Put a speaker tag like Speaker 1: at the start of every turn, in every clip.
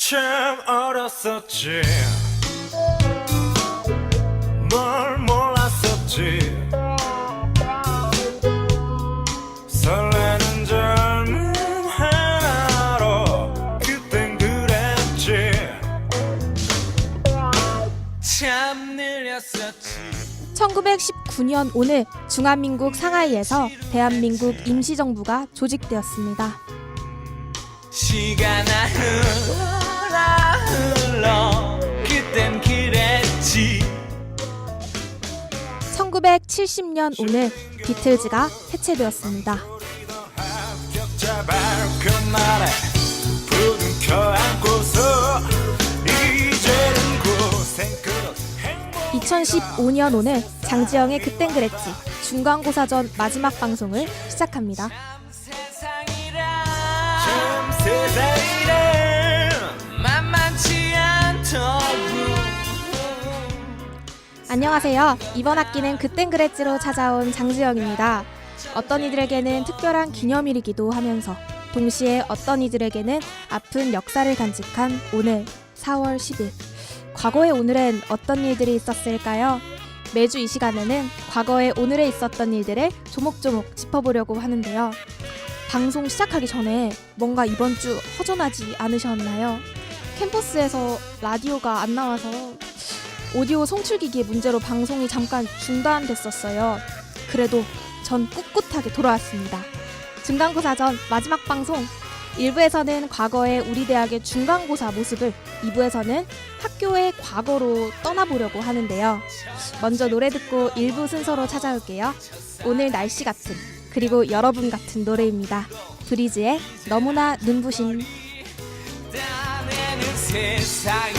Speaker 1: 참 어렸었지 뭘 몰랐었지 설레는 젊음 하나로 그땐 그랬지 참 느렸었지
Speaker 2: 1919년 오늘 중화민국 상하이에서 대한민국 임시정부가 조직되었습니다.
Speaker 1: 시간아 흘러 그땐 그랬지
Speaker 2: 1970년 오늘 비틀즈가 해체되었습니다. 2015년 오늘 장지영의 그땐 그랬지 중간고사 전 마지막 방송을 시작합니다. 안녕하세요. 이번 학기는 그땐 그랬지로 찾아온 장지영입니다. 어떤 이들에게는 특별한 기념일이기도 하면서 동시에 어떤 이들에게는 아픈 역사를 간직한 오늘 4월 10일. 과거의 오늘엔 어떤 일들이 있었을까요? 매주 이 시간에는 과거의 오늘에 있었던 일들을 조목조목 짚어보려고 하는데요. 방송 시작하기 전에 뭔가 이번 주 허전하지 않으셨나요? 캠퍼스에서 라디오가 안 나와서 오디오 송출기기의 문제로 방송이 잠깐 중단됐었어요. 그래도 전 꿋꿋하게 돌아왔습니다. 중간고사 전 마지막 방송 1부에서는 과거의 우리 대학의 중간고사 모습을 2부에서는 학교의 과거로 떠나보려고 하는데요. 먼저 노래 듣고 1부 순서로 찾아올게요. 오늘 날씨 같은 그리고 여러분 같은 노래입니다. 브리즈의 너무나 눈부신
Speaker 1: 세상이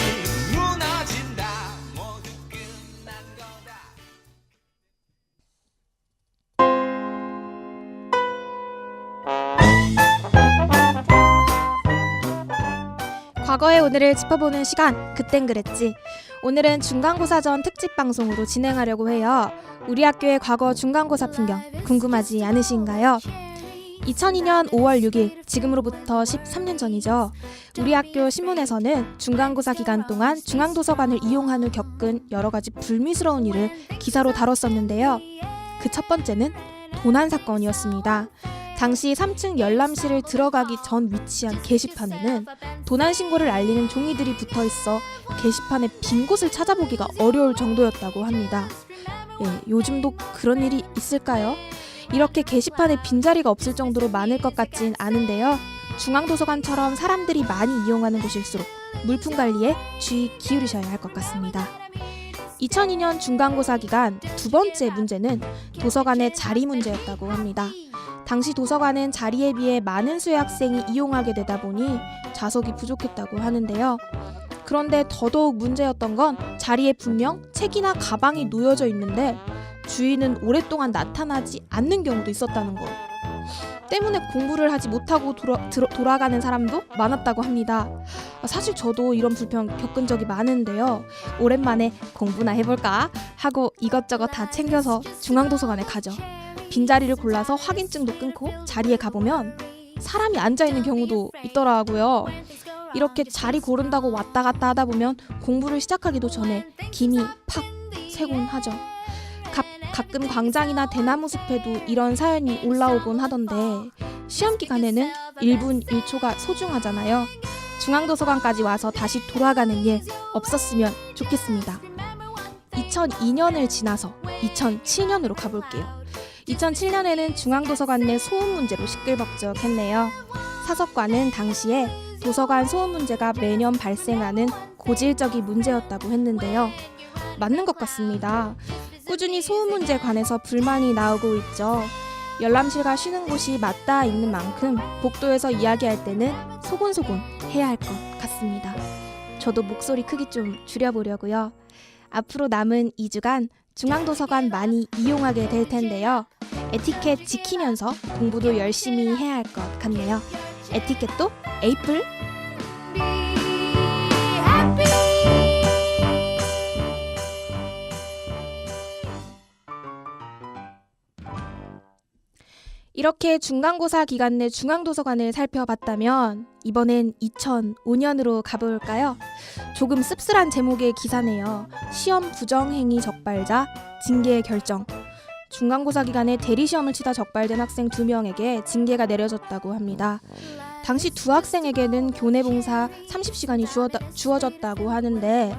Speaker 1: 무너진다 모두 끝난 거다
Speaker 2: 과거의 오늘을 짚어보는 시간 그땐 그랬지. 오늘은 중간고사 전 특집 방송으로 진행하려고 해요. 우리 학교의 과거 중간고사 풍경 궁금하지 않으신가요? 2002년 5월 6일 지금으로부터 13년 전이죠. 우리 학교 신문에서는 중간고사 기간 동안 중앙도서관을 이용한 후 겪은 여러 가지 불미스러운 일을 기사로 다뤘었는데요. 그 첫 번째는 도난 사건이었습니다. 당시 3층 열람실을 들어가기 전 위치한 게시판에는 도난 신고를 알리는 종이들이 붙어있어 게시판에 빈 곳을 찾아보기가 어려울 정도였다고 합니다. 요즘도 그런 일이 있을까요? 이렇게 게시판에 빈자리가 없을 정도로 많을 것 같진 않은데요. 중앙도서관처럼 사람들이 많이 이용하는 곳일수록 물품 관리에 주의 기울이셔야 할 것 같습니다. 2002년 중간고사 기간 두 번째 문제는 도서관의 자리 문제였다고 합니다. 당시 도서관은 자리에 비해 많은 수의 학생이 이용하게 되다 보니 좌석이 부족했다고 하는데요. 그런데 더더욱 문제였던 건 자리에 분명 책이나 가방이 놓여져 있는데 주인은 오랫동안 나타나지 않는 경우도 있었다는 거. 때문에 공부를 하지 못하고 돌아가는 사람도 많았다고 합니다. 사실 저도 이런 불편 겪은 적이 많은데요. 오랜만에 공부나 해볼까 하고 이것저것 다 챙겨서 중앙도서관에 가죠. 빈자리를 골라서 확인증도 끊고 자리에 가보면 사람이 앉아있는 경우도 있더라고요. 이렇게 자리 고른다고 왔다 갔다 하다 보면 공부를 시작하기도 전에 김이 팍 새곤 하죠. 가끔 광장이나 대나무 숲에도 이런 사연이 올라오곤 하던데 시험 기간에는 1분 1초가 소중하잖아요. 중앙도서관까지 와서 다시 돌아가는 일 없었으면 좋겠습니다. 2002년을 지나서 2007년으로 가볼게요. 2007년에는 중앙도서관 내 소음 문제로 시끌벅적했네요. 사석관은 당시에 도서관 소음 문제가 매년 발생하는 고질적인 문제였다고 했는데요. 맞는 것 같습니다. 꾸준히 소음 문제에 관해서 불만이 나오고 있죠. 열람실과 쉬는 곳이 맞닿아 있는 만큼 복도에서 이야기할 때는 소곤소곤 해야 할 것 같습니다. 저도 목소리 크기 좀 줄여보려고요. 앞으로 남은 2주간 중앙도서관 많이 이용하게 될 텐데요. 에티켓 지키면서 공부도 열심히 해야 할 것 같네요. 에티켓도 에이플! 이렇게 중간고사 기간 내 중앙도서관을 살펴봤다면 이번엔 2005년으로 가볼까요? 조금 씁쓸한 제목의 기사네요. 시험 부정행위 적발자 징계 결정. 중간고사 기간에 대리시험을 치다 적발된 학생 2명에게 징계가 내려졌다고 합니다. 당시 두 학생에게는 교내봉사 30시간이 주어졌다고 하는데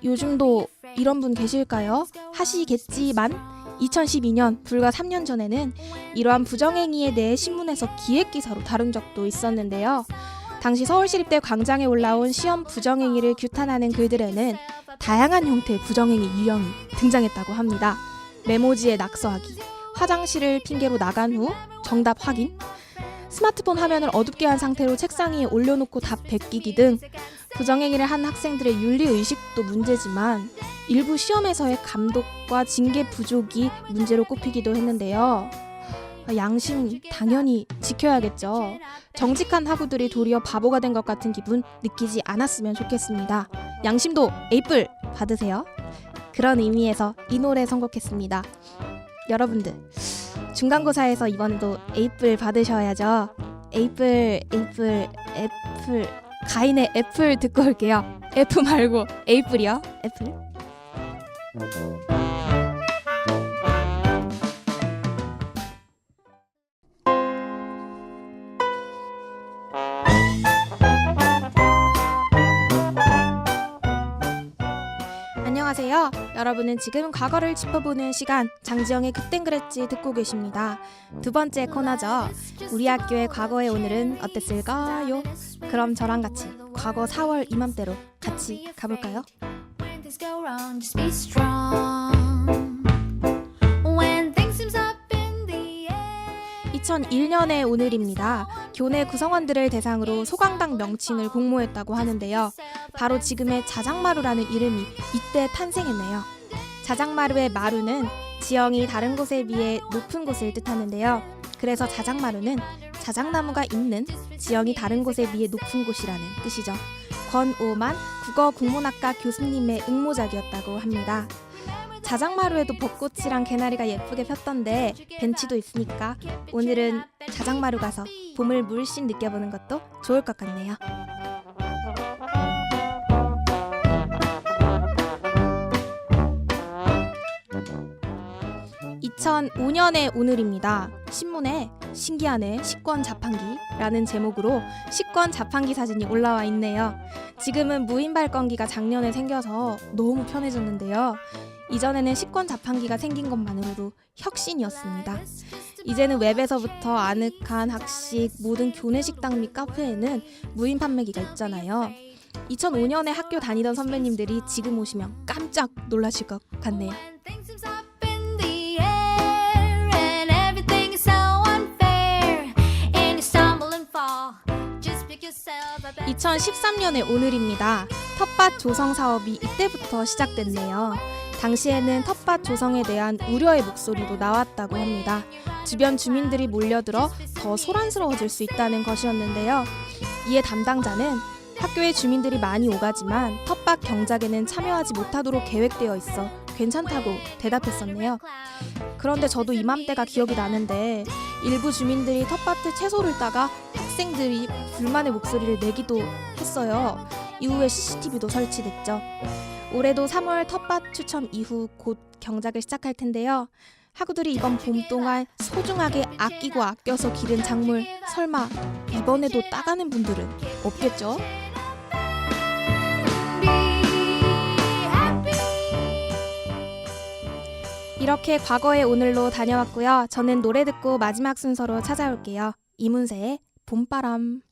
Speaker 2: 요즘도 이런 분 계실까요? 하시겠지만 2012년 불과 3년 전에는 이러한 부정행위에 대해 신문에서 기획기사로 다룬 적도 있었는데요. 당시 서울시립대 광장에 올라온 시험 부정행위를 규탄하는 글들에는 다양한 형태의 부정행위 유형이 등장했다고 합니다. 메모지에 낙서하기, 화장실을 핑계로 나간 후 정답 확인, 스마트폰 화면을 어둡게 한 상태로 책상 위에 올려놓고 답 베끼기 등 부정행위를 한 학생들의 윤리의식도 문제지만 일부 시험에서의 감독과 징계 부족이 문제로 꼽히기도 했는데요. 양심 당연히 지켜야겠죠. 정직한 학우들이 도리어 바보가 된 것 같은 기분 느끼지 않았으면 좋겠습니다. 양심도 에이플 받으세요. 그런 의미에서 이 노래 선곡했습니다. 여러분들 중간고사에서 이번에도 에이플 받으셔야죠. 에이플 애플 가인의 애플 듣고 올게요. F 말고 에이플이요. 애플. 안녕하세요. 여러분은 지금 과거를 짚어보는 시간 장지영의 그땐 그랬지 듣고 계십니다. 두 번째 코너죠. 우리 학교의 과거의 오늘은 어땠을까요? 그럼 저랑 같이 과거 4월 이맘때로 같이 가볼까요? 2001년의 오늘입니다. 교내 구성원들을 대상으로 소강당 명칭을 공모했다고 하는데요. 바로 지금의 자작마루라는 이름이 이때 탄생했네요. 자작마루의 마루는 지형이 다른 곳에 비해 높은 곳을 뜻하는데요. 그래서 자작마루는 자작나무가 있는 지형이 다른 곳에 비해 높은 곳이라는 뜻이죠. 권오만 국어국문학과 교수님의 응모작이었다고 합니다. 자작마루에도 벚꽃이랑 개나리가 예쁘게 폈던데 벤치도 있으니까 오늘은 자작마루 가서 봄을 물씬 느껴보는 것도 좋을 것 같네요. 2005년의 오늘입니다. 신문에 신기하네 식권 자판기라는 제목으로 식권 자판기 사진이 올라와 있네요. 지금은 무인 발권기가 작년에 생겨서 너무 편해졌는데요. 이전에는 식권 자판기가 생긴 것만으로도 혁신이었습니다. 이제는 웹에서부터 아늑한 학식, 모든 교내식당 및 카페에는 무인 판매기가 있잖아요. 2005년에 학교 다니던 선배님들이 지금 오시면 깜짝 놀라실 것 같네요. 2013년의 오늘입니다. 텃밭 조성 사업이 이때부터 시작됐네요. 당시에는 텃밭 조성에 대한 우려의 목소리도 나왔다고 합니다. 주변 주민들이 몰려들어 더 소란스러워질 수 있다는 것이었는데요. 이에 담당자는 학교에 주민들이 많이 오가지만 텃밭 경작에는 참여하지 못하도록 계획되어 있어 괜찮다고 대답했었네요. 그런데 저도 이맘때가 기억이 나는데 일부 주민들이 텃밭에 채소를 따가 학생들이 불만의 목소리를 내기도 했어요. 이후에 CCTV도 설치됐죠. 올해도 3월 텃밭 추첨 이후 곧 경작을 시작할 텐데요. 학우들이 이번 봄 동안 소중하게 아끼고 아껴서 기른 작물 설마 이번에도 따가는 분들은 없겠죠? 이렇게 과거의 오늘로 다녀왔고요. 저는 노래 듣고 마지막 순서로 찾아올게요. 이문세의 봄바람.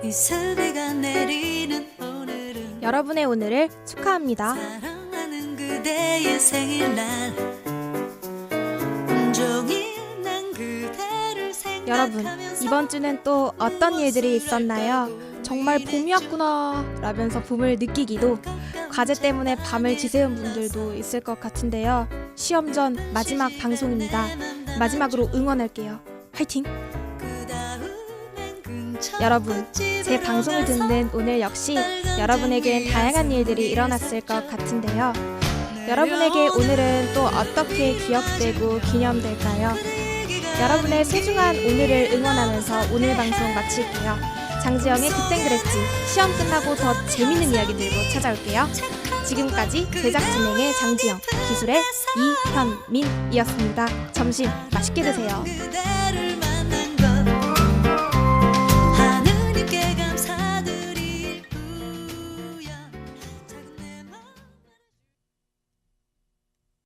Speaker 3: 이슬비가 내리는 오늘은
Speaker 2: 여러분의 오늘을 축하합니다.
Speaker 3: 사랑하는 그대의 생일날 온종일 난 그대를
Speaker 2: 여러분,
Speaker 3: 생각하면서
Speaker 2: 이번 주는 또 어떤 일들이 있었나요? 정말 봄이 왔구나 라면서 봄을 느끼기도, 과제 때문에 밤을 지새운 분들도 있을 것 같은데요. 시험 전 마지막 방송입니다. 마지막으로 응원할게요. 화이팅!
Speaker 3: 그 다음엔 근처
Speaker 2: 여러분, 제 방송을 듣는 오늘 역시 여러분에겐 다양한 일들이 일어났을 것 같은데요. 여러분에게 오늘은 또 어떻게 기억되고 기념될까요? 여러분의 소중한 오늘을 응원하면서 오늘 방송 마칠게요. 장지영의 그땐 그랬지. 시험 끝나고 더 재밌는 이야기 들고 찾아올게요. 지금까지 제작 진행의 장지영, 기술의 이현민이었습니다. 점심 맛있게 드세요.
Speaker 3: 그대